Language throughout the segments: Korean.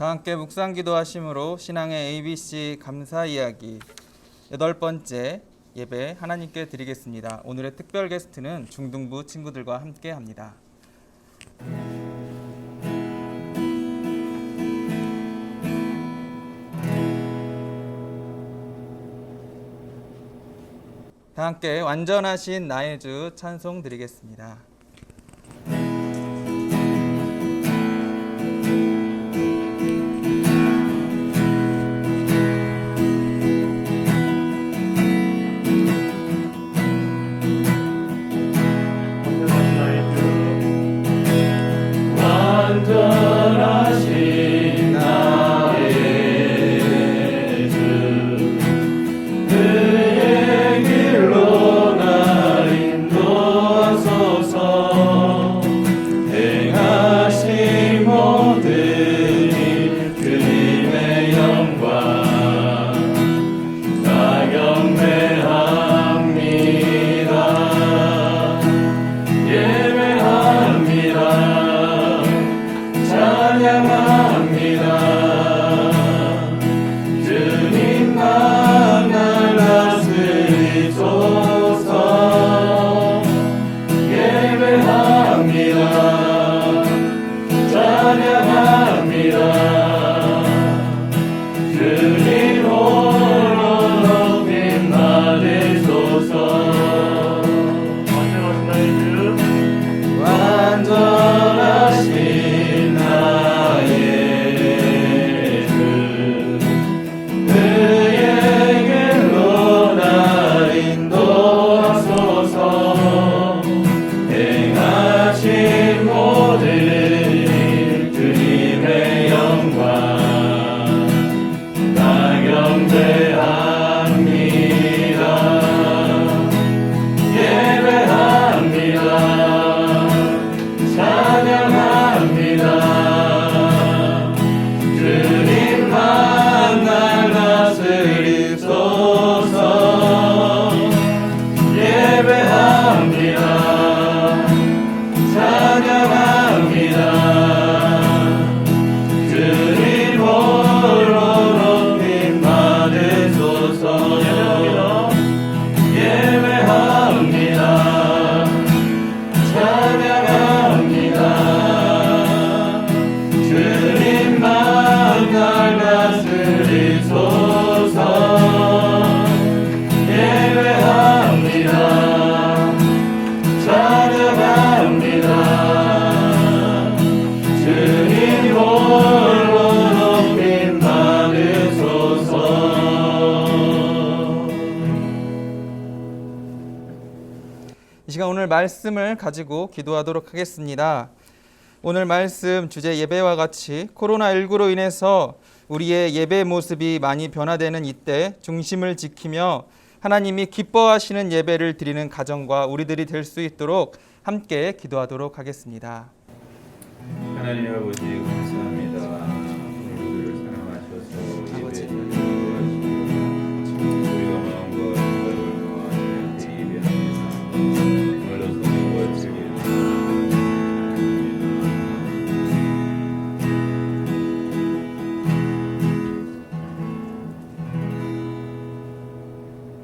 다 함께 묵상기도 하심으로 신앙의 ABC 감사 이야기 8번째 예배 하나님께 드리겠습니다. 오늘의 특별 게스트는 중등부 친구들과 함께 합니다. 다 함께 완전하신 나의 주 찬송 드리겠습니다. 이 시간 오늘 말씀을 가지고 기도하도록 하겠습니다. 오늘 말씀 주제 예배와 같이 코로나19로 인해서 우리의 예배 모습이 많이 변화되는 이때 중심을 지키며 하나님이 기뻐하시는 예배를 드리는 가정과 우리들이 될 수 있도록 함께 기도하도록 하겠습니다. 하나님 아버지 감사합니다. 우리를 사랑하셔서 예배를 인도하시고 우리가 마음과 생각을 모아 예배합니다. 오늘도 성령과 즐기는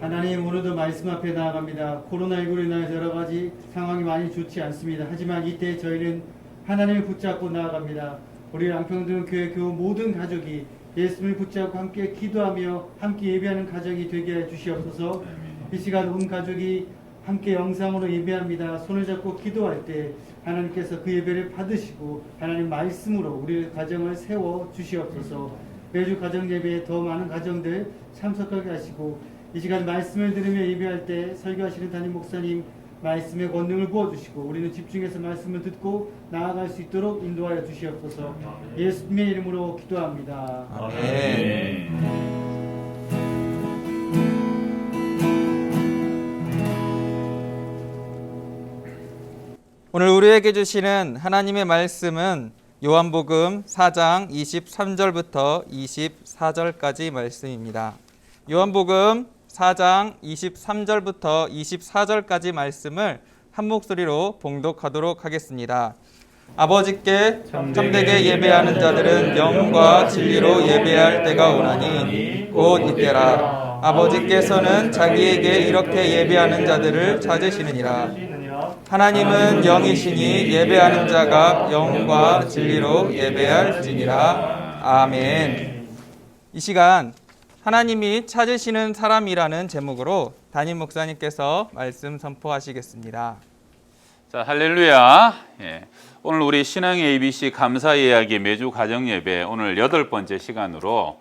하나님, 오늘도 말씀 앞에 나아갑니다. 코로나19로 인하여 여러 가지 상황이 많이 좋지 않습니다. 하지만 이때 저희는 하나님을 붙잡고 나아갑니다. 우리 양평동 교회 교우 모든 가족이 예수님을 붙잡고 함께 기도하며 함께 예배하는 가정이 되게 해 주시옵소서. 이 시간 온 가족이 함께 영상으로 예배합니다. 손을 잡고 기도할 때 하나님께서 그 예배를 받으시고 하나님 말씀으로 우리 가정을 세워 주시옵소서. 매주 가정 예배에 더 많은 가정들 참석하게 하시고 이 시간 말씀을 들으며 예배할 때 설교하시는 담임 목사님 말씀의 권능을 부어주시고 우리는 집중해서 말씀을 듣고 나아갈 수 있도록 인도하여 주시옵소서. 예수님의 이름으로 기도합니다. 아멘. 오늘 우리에게 주시는 하나님의 말씀은 요한복음 4장 23절부터 24절까지 말씀입니다. 요한복음 4장 23절부터 24절까지 말씀을 한 목소리로 봉독하도록 하겠습니다. 아버지께 참되게 예배하는 자들은 영과 진리로 예배할 때가 오나니 곧 이때라. 아버지께서는 자기에게 이렇게 예배하는 자들을 찾으시느니라. 하나님은 영이시니 예배하는 자가 영과 진리로 예배할지니라. 아멘. 이 시간 하나님이 찾으시는 사람이라는 제목으로 담임 목사님께서 말씀 선포하시겠습니다. 자, 할렐루야. 예. 오늘 우리 신앙의 ABC 감사 이야기 매주 가정 예배 오늘 8번째 시간으로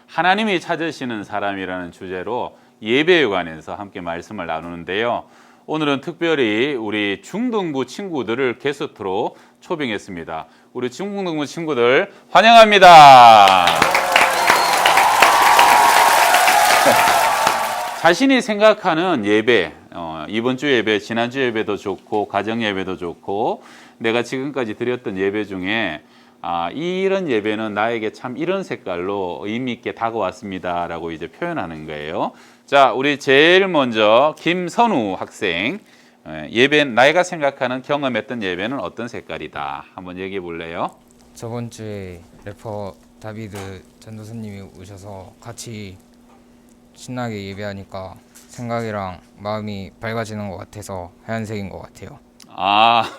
하나님이 찾으시는 사람이라는 주제로 예배에 관해서 함께 말씀을 나누는데요. 오늘은 특별히 우리 중등부 친구들을 게스트로 초빙했습니다. 우리 중등부 친구들 환영합니다. 자신이 생각하는 예배, 이번 주 예배, 지난주 예배도 좋고 가정 예배도 좋고 내가 지금까지 드렸던 예배 중에 이런 예배는 나에게 참 이런 색깔로 의미 있게 다가왔습니다라고 이제 표현하는 거예요. 자, 우리 제일 먼저 김선우 학생, 예배 나이가 생각하는 경험했던 예배는 어떤 색깔이다 한번 얘기해 볼래요? 저번 주에 래퍼 다비드 전도사님이 오셔서 같이 신나게 예배하니까 생각이랑 마음이 밝아지는 것 같아서 하얀색인 것 같아요.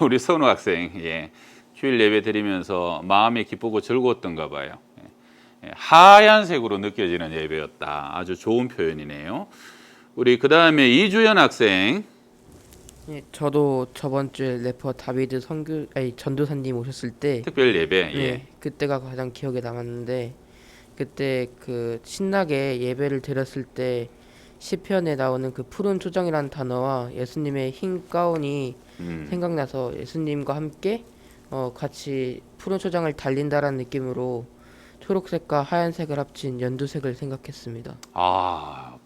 우리 선우 학생, 예. 주일 예배 드리면서 마음이 기쁘고 즐거웠던가 봐요. 하얀색으로 느껴지는 예배였다. 아주 좋은 표현이네요. 우리 그 다음에 이주연 학생. 예, 저도 저번 주에 래퍼 다비드 전도사님 오셨을 때 특별 예배. 예. 예, 그때가 가장 기억에 남았는데 그때 그 신나게 예배를 드렸을 때 시편에 나오는 그 푸른 초장이라는 단어와 예수님의 흰 가운이 생각나서 예수님과 함께 같이 푸른 초장을 달린다라는 느낌으로 초록색과 하얀색을 합친 연두색을 생각했습니다.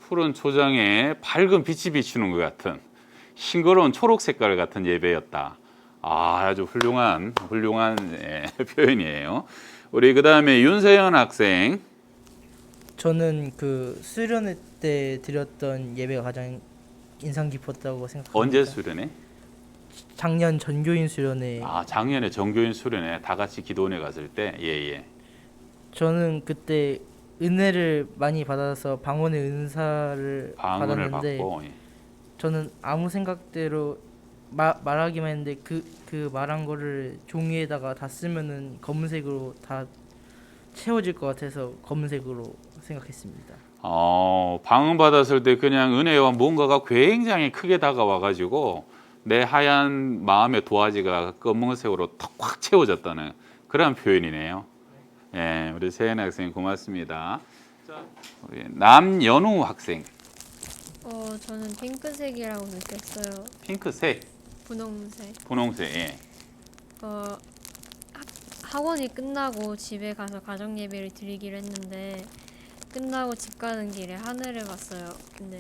푸른 초장에 밝은 빛이 비추는 것 같은 싱그러운 초록 색깔 같은 예배였다. 아주 훌륭한 표현이에요. 우리 그 다음에 윤세현 학생. 저는 그 수련회 때 드렸던 예배가 가장 인상 깊었다고 생각합니다. 언제 수련회? 작년 전교인 수련회. 작년에 전교인 수련회 다 같이 기도원에 갔을 때. 예. 저는 그때 은혜를 많이 받아서 방언의 은사를 방언을 받았는데 받고. 저는 아무 생각대로 말하기만 했는데 그 말한 거를 종이에다가 다 쓰면은 검은색으로 다 채워질 것 같아서 검은색으로 생각했습니다. 방언 받았을 때 그냥 은혜와 뭔가가 굉장히 크게 다가와가지고 내 하얀 마음의 도화지가 검은색으로 턱 확 채워졌다는 그런 표현이네요. 예, 우리 세연 학생 고맙습니다. 자, 우리 남연우 학생. 저는 핑크색이라고 느꼈어요. 핑크색, 분홍색. 예. 학원이 끝나고 집에 가서 가정 예배를 드리기로 했는데 끝나고 집 가는 길에 하늘을 봤어요. 근데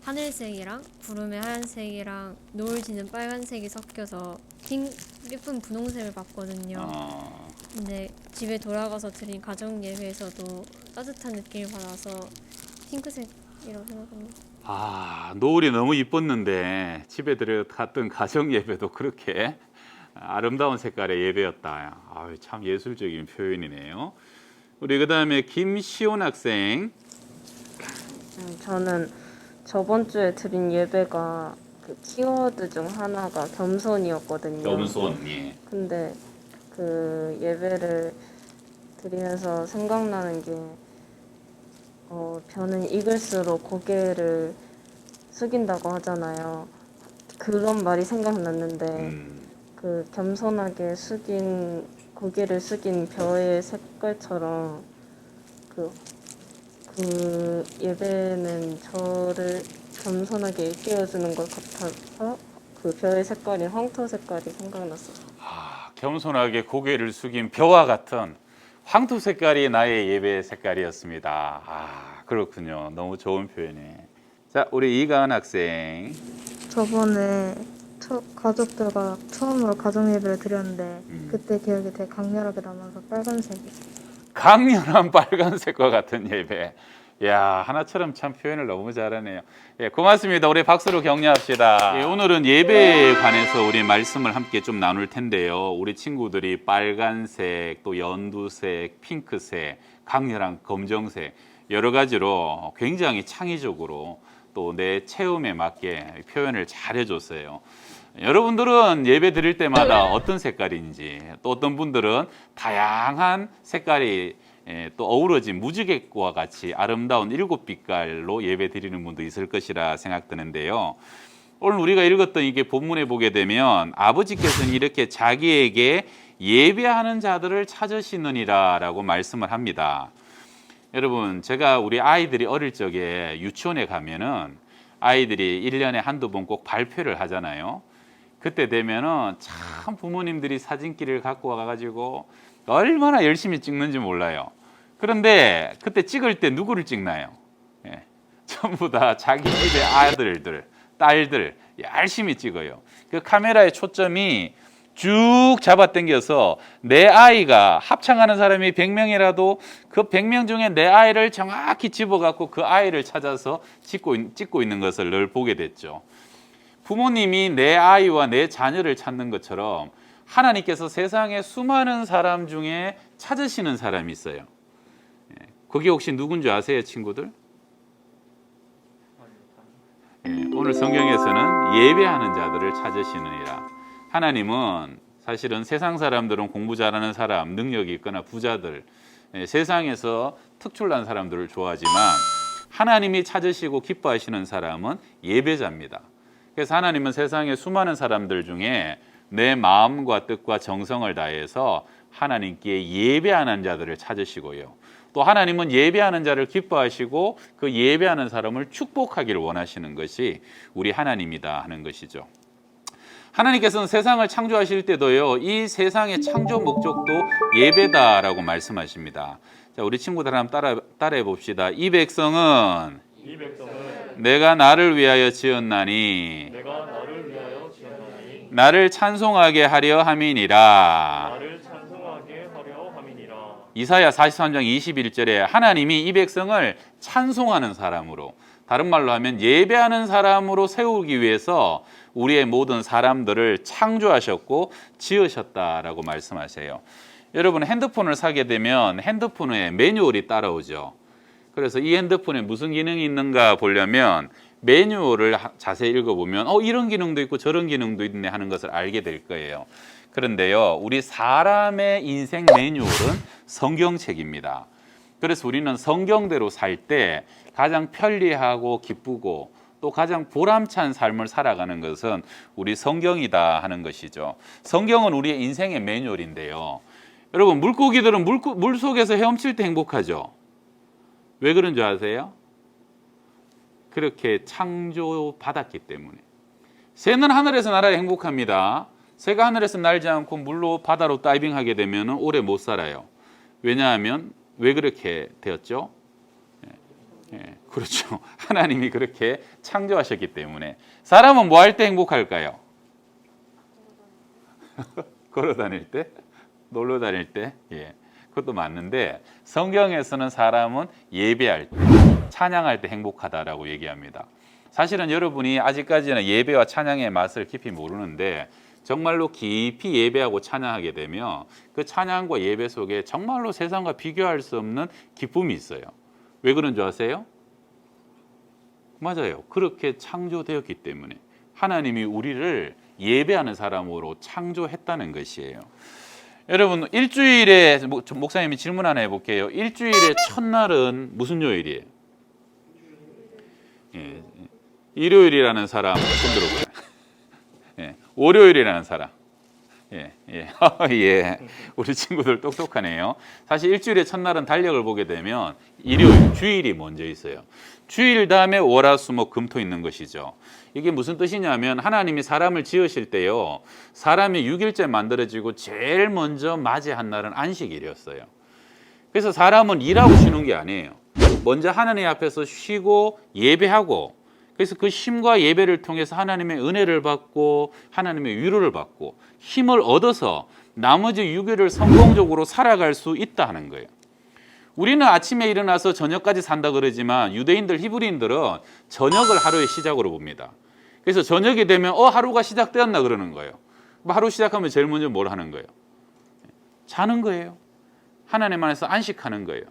하늘색이랑 구름의 하얀색이랑 노을 지는 빨간색이 섞여서 예쁜 분홍색을 봤거든요. 근데 집에 돌아가서 드린 가정 예배에서도 따뜻한 느낌을 받아서 핑크색이라고 생각합니다. 노을이 너무 이뻤는데 집에 들어갔던 가정 예배도 그렇게 아름다운 색깔의 예배였다. 참 예술적인 표현이네요. 우리 그 다음에 김시온 학생. 저는 저번 주에 드린 예배가 그 키워드 중 하나가 겸손이었거든요. 겸손. 예. 근데 그 예배를 드리면서 생각나는 게 벼는 익을수록 고개를 숙인다고 하잖아요. 그런 말이 생각났는데 그 겸손하게 고개를 숙인 벼의 색깔처럼 그 예배는 저를 겸손하게 일깨워주는 것 같아서 그 벼의 색깔인 황토 색깔이 생각났어요. 겸손하게 고개를 숙인 벼와 같은 황토 색깔이 나의 예배 색깔이었습니다. 그렇군요. 너무 좋은 표현이에요. 자, 우리 이가은 학생. 저번에 가족들과 처음으로 가정 예배를 드렸는데 그때 기억이 되게 강렬하게 남아서 빨간색이. 강렬한 빨간색과 같은 예배. 야, 하나처럼 참 표현을 너무 잘하네요. 예, 고맙습니다. 우리 박수로 격려합시다. 예, 오늘은 예배에 관해서 우리 말씀을 함께 좀 나눌 텐데요. 우리 친구들이 빨간색, 또 연두색, 핑크색, 강렬한 검정색 여러 가지로 굉장히 창의적으로 또 내 체험에 맞게 표현을 잘 해줬어요. 여러분들은 예배 드릴 때마다 어떤 색깔인지, 또 어떤 분들은 다양한 색깔이 또 어우러진 무지개와 같이 아름다운 7빛깔로 예배 드리는 분도 있을 것이라 생각드는데요. 오늘 우리가 읽었던 이게 본문에 보게 되면 아버지께서는 이렇게 자기에게 예배하는 자들을 찾으시느니라 라고 말씀을 합니다. 여러분, 제가 우리 아이들이 어릴 적에 유치원에 가면은 아이들이 1년에 한두 번 꼭 발표를 하잖아요. 그때 되면은 참 부모님들이 사진기를 갖고 와가지고 얼마나 열심히 찍는지 몰라요. 그런데 그때 찍을 때 누구를 찍나요? 예, 전부 다 자기 집의 아들들, 딸들 열심히 찍어요. 그 카메라의 초점이 쭉 잡아당겨서 내 아이가 합창하는 사람이 100명이라도 그 100명 중에 내 아이를 정확히 집어갖고 그 아이를 찾아서 찍고 있는 것을 늘 보게 됐죠. 부모님이 내 아이와 내 자녀를 찾는 것처럼 하나님께서 세상에 수많은 사람 중에 찾으시는 사람이 있어요. 거기 혹시 누군지 아세요, 친구들? 오늘 성경에서는 예배하는 자들을 찾으시느니라. 하나님은 사실은 세상 사람들은 공부 잘하는 사람, 능력이 있거나 부자들, 세상에서 특출난 사람들을 좋아하지만 하나님이 찾으시고 기뻐하시는 사람은 예배자입니다. 그래서 하나님은 세상의 수많은 사람들 중에 내 마음과 뜻과 정성을 다해서 하나님께 예배하는 자들을 찾으시고요. 또 하나님은 예배하는 자를 기뻐하시고 그 예배하는 사람을 축복하기를 원하시는 것이 우리 하나님이다 하는 것이죠. 하나님께서는 세상을 창조하실 때도요, 이 세상의 창조 목적도 예배다라고 말씀하십니다. 자, 우리 친구들 한번 따라해 봅시다. 이 백성은 내가 나를 위하여 지었나니 나를 찬송하게 하려 함이니라. 이사야 43장 21절에 하나님이 이 백성을 찬송하는 사람으로, 다른 말로 하면 예배하는 사람으로 세우기 위해서 우리의 모든 사람들을 창조하셨고 지으셨다라고 말씀하세요. 여러분, 핸드폰을 사게 되면 핸드폰에 매뉴얼이 따라오죠. 그래서 이 핸드폰에 무슨 기능이 있는가 보려면 매뉴얼을 자세히 읽어보면 이런 기능도 있고 저런 기능도 있네 하는 것을 알게 될 거예요. 그런데요, 우리 사람의 인생 매뉴얼은 성경책입니다. 그래서 우리는 성경대로 살 때 가장 편리하고 기쁘고 또 가장 보람찬 삶을 살아가는 것은 우리 성경이다 하는 것이죠. 성경은 우리의 인생의 매뉴얼인데요. 여러분, 물고기들은 물 속에서 헤엄칠 때 행복하죠. 왜 그런 줄 아세요? 그렇게 창조받았기 때문에. 새는 하늘에서 날아야 행복합니다. 새가 하늘에서 날지 않고 물로 바다로 다이빙하게 되면 오래 못 살아요. 왜냐하면 왜 그렇게 되었죠? 그렇죠. 하나님이 그렇게 창조하셨기 때문에. 사람은 뭐 할 때 행복할까요? 걸어 다닐 때? 놀러 다닐 때? 그것도 맞는데 성경에서는 사람은 예배할 때, 찬양할 때 행복하다라고 얘기합니다. 사실은 여러분이 아직까지는 예배와 찬양의 맛을 깊이 모르는데 정말로 깊이 예배하고 찬양하게 되면 그 찬양과 예배 속에 정말로 세상과 비교할 수 없는 기쁨이 있어요. 왜 그런 줄 아세요? 맞아요. 그렇게 창조되었기 때문에 하나님이 우리를 예배하는 사람으로 창조했다는 것이에요. 여러분, 일주일에 목사님이 질문 하나 해볼게요. 일주일의 첫날은 무슨 요일이에요? 일요일이라는 사람 손 들어봐요. 월요일이라는 사람. 우리 친구들 똑똑하네요. 사실 일주일의 첫날은 달력을 보게 되면 일요일, 주일이 먼저 있어요. 주일 다음에 월, 수, 목, 금, 토 있는 것이죠. 이게 무슨 뜻이냐면 하나님이 사람을 지으실 때요, 사람이 6일째 만들어지고 제일 먼저 맞이한 날은 안식일이었어요. 그래서 사람은 일하고 쉬는 게 아니에요. 먼저 하나님 앞에서 쉬고 예배하고, 그래서 그 쉼과 예배를 통해서 하나님의 은혜를 받고 하나님의 위로를 받고 힘을 얻어서 나머지 6일을 성공적으로 살아갈 수 있다 하는 거예요. 우리는 아침에 일어나서 저녁까지 산다 그러지만 유대인들, 히브리인들은 저녁을 하루의 시작으로 봅니다. 그래서 저녁이 되면 하루가 시작되었나 그러는 거예요. 하루 시작하면 제일 먼저 뭘 하는 거예요? 자는 거예요. 하나님 안에서 안식하는 거예요.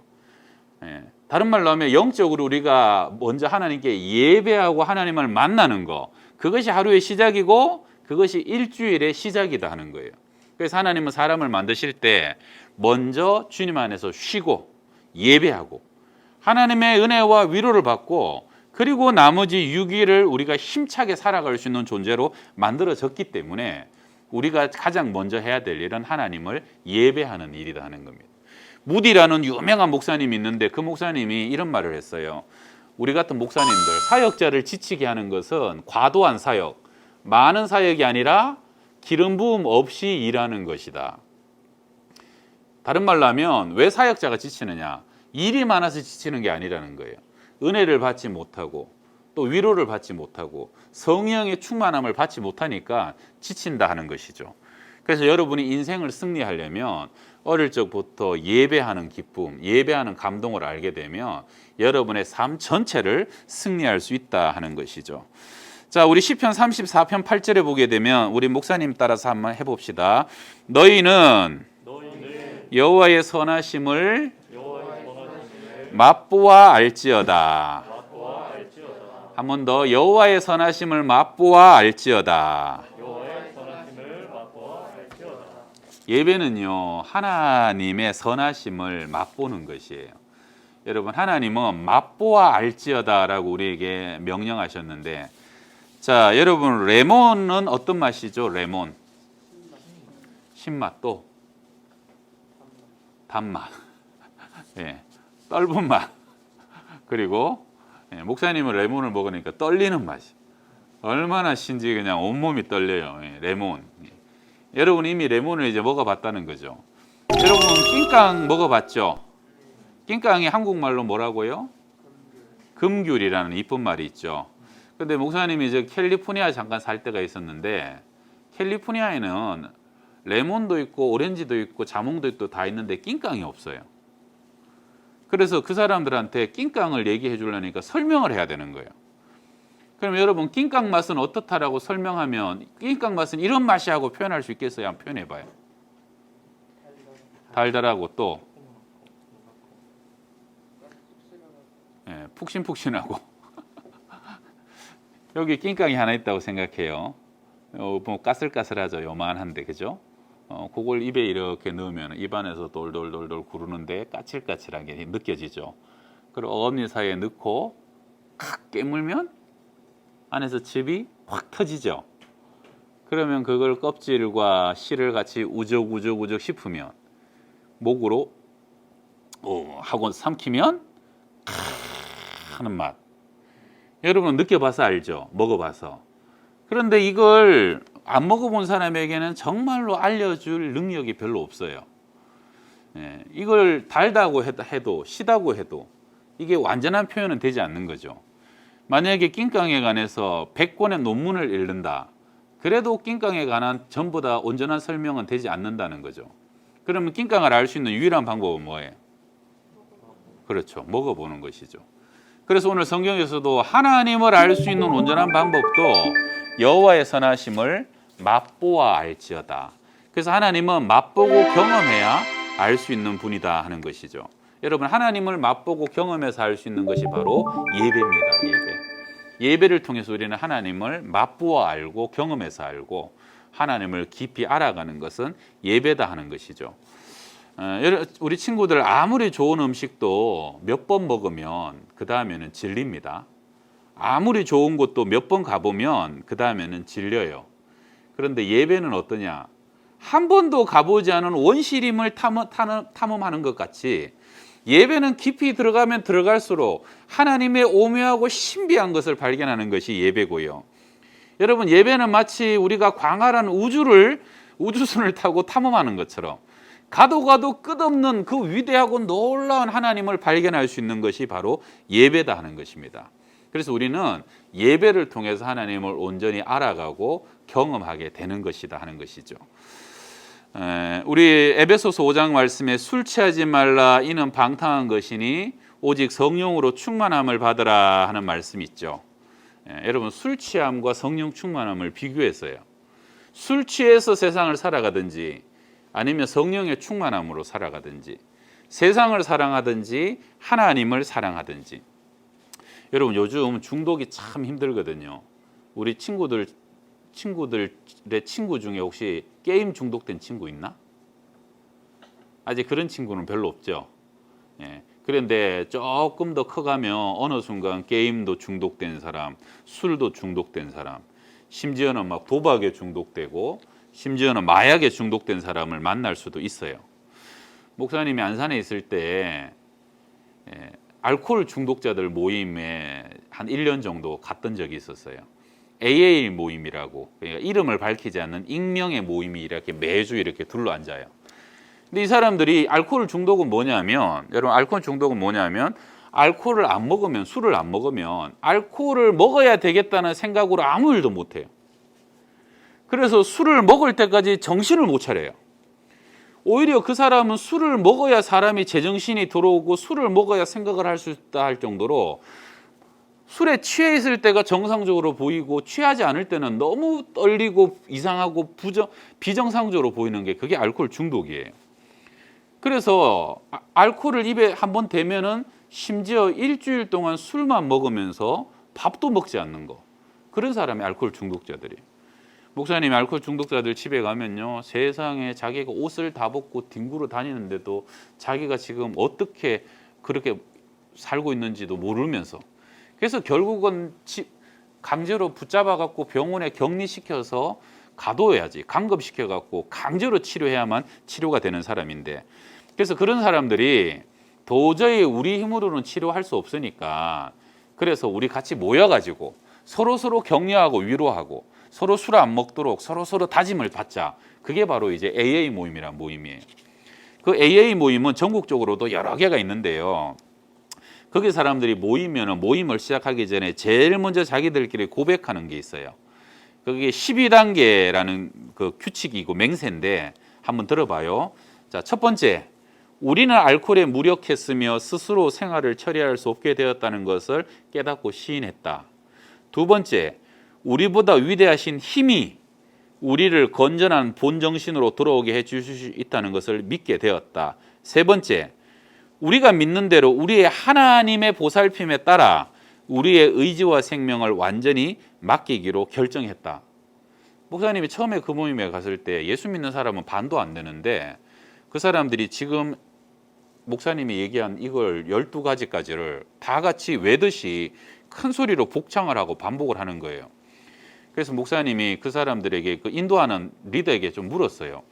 다른 말로 하면 영적으로 우리가 먼저 하나님께 예배하고 하나님을 만나는 거, 그것이 하루의 시작이고 그것이 일주일의 시작이다 하는 거예요. 그래서 하나님은 사람을 만드실 때 먼저 주님 안에서 쉬고 예배하고 하나님의 은혜와 위로를 받고 그리고 나머지 6일을 우리가 힘차게 살아갈 수 있는 존재로 만들어졌기 때문에 우리가 가장 먼저 해야 될 일은 하나님을 예배하는 일이다 하는 겁니다. 무디라는 유명한 목사님이 있는데 그 목사님이 이런 말을 했어요. 우리 같은 목사님들, 사역자를 지치게 하는 것은 과도한 사역, 많은 사역이 아니라 기름 부음 없이 일하는 것이다. 다른 말로 하면 왜 사역자가 지치느냐? 일이 많아서 지치는 게 아니라는 거예요. 은혜를 받지 못하고 또 위로를 받지 못하고 성령의 충만함을 받지 못하니까 지친다 하는 것이죠. 그래서 여러분이 인생을 승리하려면 어릴 적부터 예배하는 기쁨, 예배하는 감동을 알게 되면 여러분의 삶 전체를 승리할 수 있다 하는 것이죠. 자, 우리 시편 34편 8절에 보게 되면 우리 목사님 따라서 한번 해봅시다. 너희는 여호와의 선하심을 맛보아 알지어다. 한 번 더, 여호와의 선하심을 맛보아 알지어다. 예배는요, 하나님의 선하심을 맛보는 것이에요. 여러분, 하나님은 맛보아 알지어다라고 우리에게 명령하셨는데, 자, 여러분, 레몬은 어떤 맛이죠? 레몬, 신맛, 또 단맛, 예, 떫은 맛. 그리고 목사님은 레몬을 먹으니까 떨리는 맛이, 얼마나 신지 그냥 온몸이 떨려요. 레몬. 여러분 이미 레몬을 이제 먹어봤다는 거죠. 여러분 낑깡 먹어봤죠? 낑깡이 한국말로 뭐라고요? 금귤이라는 이쁜 말이 있죠. 근데 목사님이 이제 캘리포니아 잠깐 살 때가 있었는데, 캘리포니아에는 레몬도 있고 오렌지도 있고 자몽도 있고 다 있는데 낑깡이 없어요. 그래서 그 사람들한테 낑깡을 얘기해 주려니까 설명을 해야 되는 거예요. 그럼 여러분 낑깡 맛은 어떻다라고 설명하면 낑깡 맛은 이런 맛이 하고 표현할 수 있겠어요? 한번 표현해 봐요. 달달하고 또 푹신푹신하고 여기 낑깡이 하나 있다고 생각해요. 뭐 까슬까슬하죠. 요만한데, 그죠? 그걸 입에 이렇게 넣으면 입안에서 돌돌돌돌 구르는데 까칠까칠하게 느껴지죠. 그리고 어금니 사이에 넣고 칵 깨물면 안에서 즙이 확 터지죠. 그러면 그걸 껍질과 씨를 같이 우적우적 씹으면 목으로 하고 삼키면 하는 맛. 여러분 느껴봐서 알죠? 먹어봐서. 그런데 이걸 안 먹어본 사람에게는 정말로 알려줄 능력이 별로 없어요. 이걸 달다고 해도 시다고 해도 이게 완전한 표현은 되지 않는 거죠. 만약에 낑깡에 관해서 100권의 논문을 읽는다. 그래도 낑깡에 관한 전부 다 온전한 설명은 되지 않는다는 거죠. 그러면 낑깡을 알 수 있는 유일한 방법은 뭐예요? 그렇죠. 먹어보는 것이죠. 그래서 오늘 성경에서도 하나님을 알 수 있는 온전한 방법도 여호와의 선하심을 맛보아 알지어다. 그래서 하나님은 맛보고 경험해야 알 수 있는 분이다 하는 것이죠. 여러분 하나님을 맛보고 경험해서 알 수 있는 것이 바로 예배입니다. 예배를 통해서 우리는 하나님을 맛보아 알고 경험해서 알고 하나님을 깊이 알아가는 것은 예배다 하는 것이죠. 우리 친구들 아무리 좋은 음식도 몇 번 먹으면 그 다음에는 질립니다. 아무리 좋은 곳도 몇 번 가보면 그 다음에는 질려요. 그런데 예배는 어떠냐? 한 번도 가보지 않은 원시림을 탐험하는 것 같이 예배는 깊이 들어가면 들어갈수록 하나님의 오묘하고 신비한 것을 발견하는 것이 예배고요. 여러분 예배는 마치 우리가 광활한 우주선을 타고 탐험하는 것처럼 가도 끝없는 그 위대하고 놀라운 하나님을 발견할 수 있는 것이 바로 예배다 하는 것입니다. 그래서 우리는 예배를 통해서 하나님을 온전히 알아가고 경험하게 되는 것이다 하는 것이죠. 우리 에베소서 5장 말씀에 술 취하지 말라 이는 방탕한 것이니 오직 성령으로 충만함을 받으라 하는 말씀이 있죠. 여러분 술 취함과 성령 충만함을 비교했어요. 술 취해서 세상을 살아가든지 아니면 성령의 충만함으로 살아가든지 세상을 사랑하든지 하나님을 사랑하든지. 여러분 요즘 중독이 참 힘들거든요. 우리 친구들의 친구 중에 혹시 게임 중독된 친구 있나? 아직 그런 친구는 별로 없죠. 그런데 조금 더 커가면 어느 순간 게임도 중독된 사람, 술도 중독된 사람, 심지어는 막 도박에 중독되고 심지어는 마약에 중독된 사람을 만날 수도 있어요. 목사님이 안산에 있을 때 알코올 중독자들 모임에 한 1년 정도 갔던 적이 있었어요. AA 모임이라고, 그러니까 이름을 밝히지 않는 익명의 모임이 이렇게 매주 이렇게 둘러앉아요. 근데 이 사람들이 알코올 중독은 뭐냐면, 여러분 알코올 중독은 뭐냐면 알코올을 안 먹으면, 술을 안 먹으면 알코올을 먹어야 되겠다는 생각으로 아무 일도 못 해요. 그래서 술을 먹을 때까지 정신을 못 차려요. 오히려 그 사람은 술을 먹어야 사람이 제정신이 들어오고 술을 먹어야 생각을 할 수 있다 할 정도로 술에 취해 있을 때가 정상적으로 보이고 취하지 않을 때는 너무 떨리고 이상하고 비정상적으로 보이는 게 그게 알코올 중독이에요. 그래서 알코올을 입에 한번 대면은 심지어 일주일 동안 술만 먹으면서 밥도 먹지 않는 거. 그런 사람이 알코올 중독자들이에요. 목사님이 알코올 중독자들 집에 가면요, 세상에 자기가 옷을 다 벗고 뒹굴어 다니는데도 자기가 지금 어떻게 그렇게 살고 있는지도 모르면서, 그래서 결국은 강제로 붙잡아 갖고 병원에 격리시켜서 가둬야지, 감금시켜 갖고 강제로 치료해야만 치료가 되는 사람인데, 그래서 그런 사람들이 도저히 우리 힘으로는 치료할 수 없으니까 그래서 우리 같이 모여 가지고 서로 격려하고 위로하고 서로 술 안 먹도록 서로 다짐을 받자. 그게 바로 이제 AA 모임이란 모임이에요. 그 AA 모임은 전국적으로도 여러 개가 있는데요. 거기 사람들이 모이면은 모임을 시작하기 전에 제일 먼저 자기들끼리 고백하는 게 있어요. 그게 12단계라는 그 규칙이고 맹세인데 한번 들어봐요. 자, 첫 번째, 우리는 알코올에 무력했으며 스스로 생활을 처리할 수 없게 되었다는 것을 깨닫고 시인했다. 두 번째, 우리보다 위대하신 힘이 우리를 건전한 본정신으로 돌아오게 해줄 수 있다는 것을 믿게 되었다. 세 번째, 우리가 믿는 대로 우리의 하나님의 보살핌에 따라 우리의 의지와 생명을 완전히 맡기기로 결정했다. 목사님이 처음에 그 모임에 갔을 때 예수 믿는 사람은 반도 안 되는데 그 사람들이 지금 목사님이 얘기한 이걸 12가지까지를 다 같이 외듯이 큰 소리로 복창을 하고 반복을 하는 거예요. 그래서 목사님이 그 사람들에게, 그 인도하는 리더에게 좀 물었어요.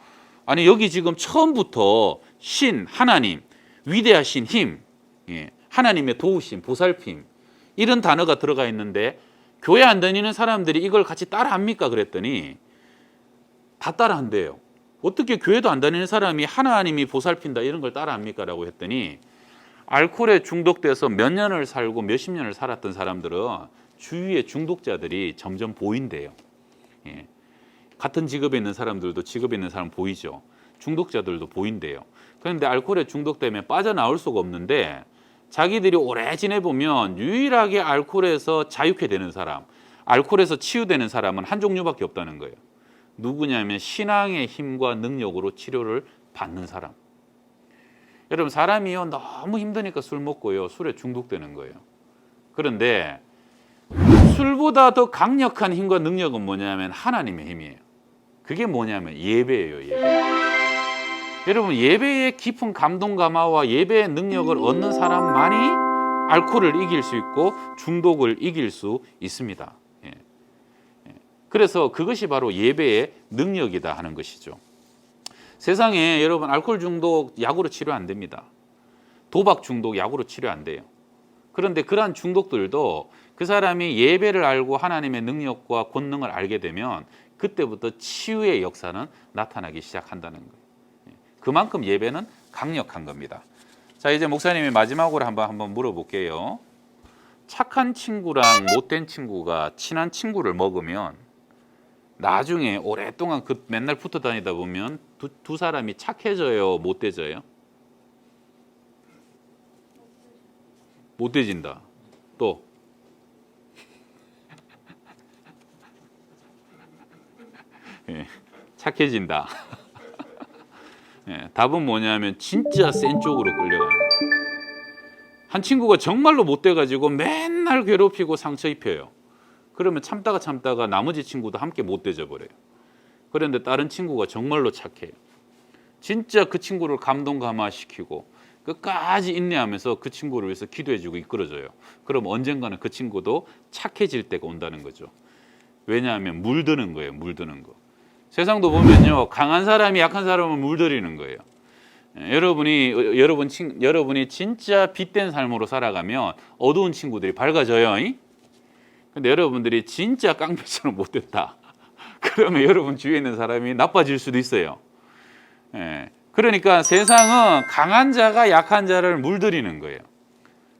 아니 여기 지금 처음부터 신, 하나님, 위대하신 힘, 하나님의 도우심, 보살핌 이런 단어가 들어가 있는데 교회 안 다니는 사람들이 이걸 같이 따라합니까? 그랬더니 다 따라한대요. 어떻게 교회도 안 다니는 사람이 하나님이 보살핀다 이런 걸 따라합니까? 라고 했더니 알코올에 중독돼서 몇 년을 살고 몇십 년을 살았던 사람들은 주위의 중독자들이 점점 보인대요. 같은 직업에 있는 사람들도 직업에 있는 사람 보이죠. 중독자들도 보인대요. 그런데 알코올에 중독되면 빠져나올 수가 없는데 자기들이 오래 지내보면 유일하게 알코올에서 자유케 되는 사람, 알코올에서 치유되는 사람은 한 종류밖에 없다는 거예요. 누구냐면 신앙의 힘과 능력으로 치료를 받는 사람. 여러분 사람이요 너무 힘드니까 술 먹고요 술에 중독되는 거예요. 그런데 술보다 더 강력한 힘과 능력은 뭐냐면 하나님의 힘이에요. 그게 뭐냐면 예배예요. 예배. 여러분 예배의 깊은 감동 감화와 예배의 능력을 얻는 사람만이 알코올을 이길 수 있고 중독을 이길 수 있습니다. 그래서 그것이 바로 예배의 능력이다 하는 것이죠. 세상에 여러분 알코올 중독 약으로 치료 안 됩니다. 도박 중독 약으로 치료 안 돼요. 그런데 그러한 중독들도 그 사람이 예배를 알고 하나님의 능력과 권능을 알게 되면 그때부터 치유의 역사는 나타나기 시작한다는 거예요. 그만큼 예배는 강력한 겁니다. 자, 이제 목사님이 마지막으로 한번 물어볼게요. 착한 친구랑 못된 친구가 친한 친구를 먹으면 나중에 오랫동안 그 맨날 붙어 다니다 보면 두 사람이 착해져요, 못돼져요? 못돼진다. 또 예, 착해진다. 예, 답은 뭐냐면 진짜 센 쪽으로 끌려가는 거예요. 한 친구가 정말로 못돼가지고 맨날 괴롭히고 상처 입혀요. 그러면 참다가 나머지 친구도 함께 못돼져 버려요. 그런데 다른 친구가 정말로 착해요. 진짜 그 친구를 감동감화시키고 끝까지 인내하면서 그 친구를 위해서 기도해주고 이끌어줘요. 그럼 언젠가는 그 친구도 착해질 때가 온다는 거죠. 왜냐하면 물드는 거예요. 물드는 거. 세상도 보면요, 강한 사람이 약한 사람을 물들이는 거예요. 여러분이 진짜 빛된 삶으로 살아가면 어두운 친구들이 밝아져요. 근데 여러분들이 진짜 깡패처럼 못됐다. 그러면 여러분 주위에 있는 사람이 나빠질 수도 있어요. 그러니까 세상은 강한 자가 약한 자를 물들이는 거예요.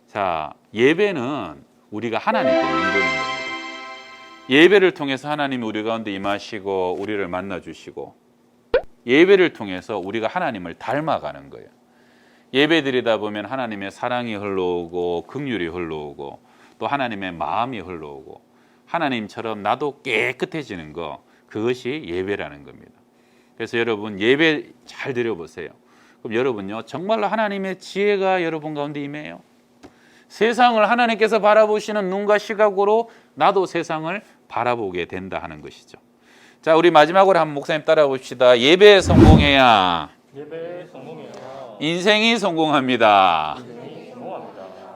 자, 예배는 우리가 하나님께 물드는 겁니다. 예배를 통해서 하나님이 우리 가운데 임하시고 우리를 만나주시고, 예배를 통해서 우리가 하나님을 닮아가는 거예요. 예배 드리다 보면 하나님의 사랑이 흘러오고 긍휼이 흘러오고 또 하나님의 마음이 흘러오고 하나님처럼 나도 깨끗해지는 거, 그것이 예배라는 겁니다. 그래서 여러분 예배 잘 드려보세요. 그럼 여러분요, 정말로 하나님의 지혜가 여러분 가운데 임해요. 세상을 하나님께서 바라보시는 눈과 시각으로 나도 세상을 바라보게 된다 하는 것이죠. 자, 우리 마지막으로 한번 목사님 따라 봅시다. 예배에 성공해야 인생이 성공합니다.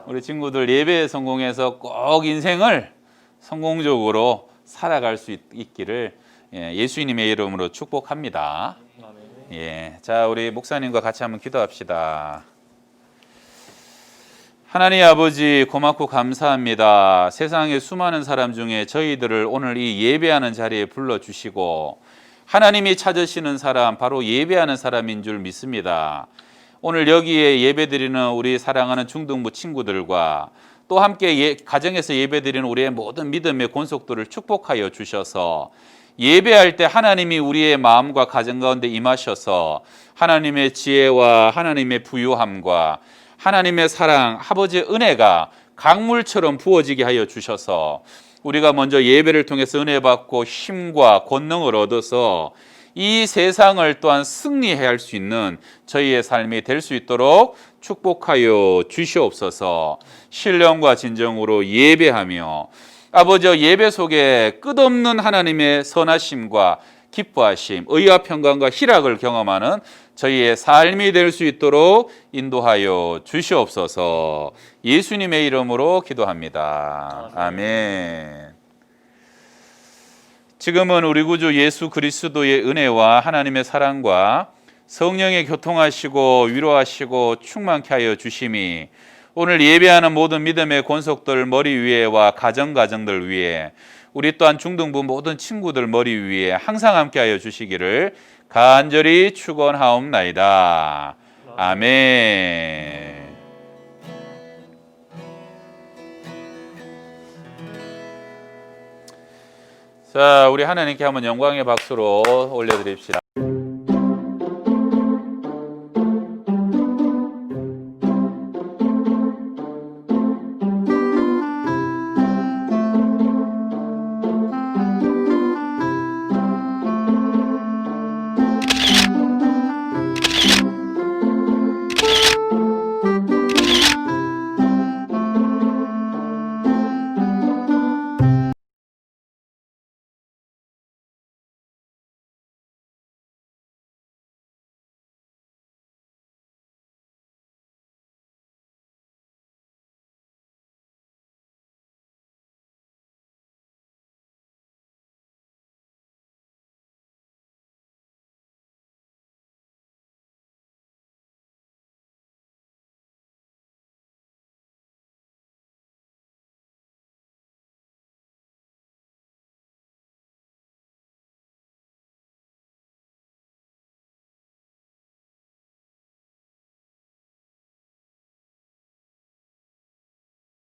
우리 친구들 예배에 성공해서 꼭 인생을 성공적으로 살아갈 수 있기를 예수님의 이름으로 축복합니다. 예, 자, 우리 목사님과 같이 한번 기도합시다. 하나님 아버지, 고맙고 감사합니다. 세상의 수많은 사람 중에 저희들을 오늘 이 예배하는 자리에 불러주시고 하나님이 찾으시는 사람, 바로 예배하는 사람인 줄 믿습니다. 오늘 여기에 예배드리는 우리 사랑하는 중등부 친구들과 또 함께 가정에서 예배드리는 우리의 모든 믿음의 권속들을 축복하여 주셔서 예배할 때 하나님이 우리의 마음과 가정 가운데 임하셔서 하나님의 지혜와 하나님의 부유함과 하나님의 사랑, 아버지의 은혜가 강물처럼 부어지게 하여 주셔서 우리가 먼저 예배를 통해서 은혜 받고 힘과 권능을 얻어서 이 세상을 또한 승리해야 할 수 있는 저희의 삶이 될 수 있도록 축복하여 주시옵소서. 신령과 진정으로 예배하며 아버지, 예배 속에 끝없는 하나님의 선하심과 기뻐하심, 의와 평강과 희락을 경험하는 저희의 삶이 될 수 있도록 인도하여 주시옵소서. 예수님의 이름으로 기도합니다. 아멘. 지금은 우리 구주 예수 그리스도의 은혜와 하나님의 사랑과 성령의 교통하시고 위로하시고 충만케 하여 주심이 오늘 예배하는 모든 믿음의 권속들 머리 위에와 가정들 위에, 우리 또한 중등부 모든 친구들 머리 위에 항상 함께 하여 주시기를 간절히 축원하옵나이다. 아멘. 자, 우리 하나님께 한번 영광의 박수로 올려드립시다.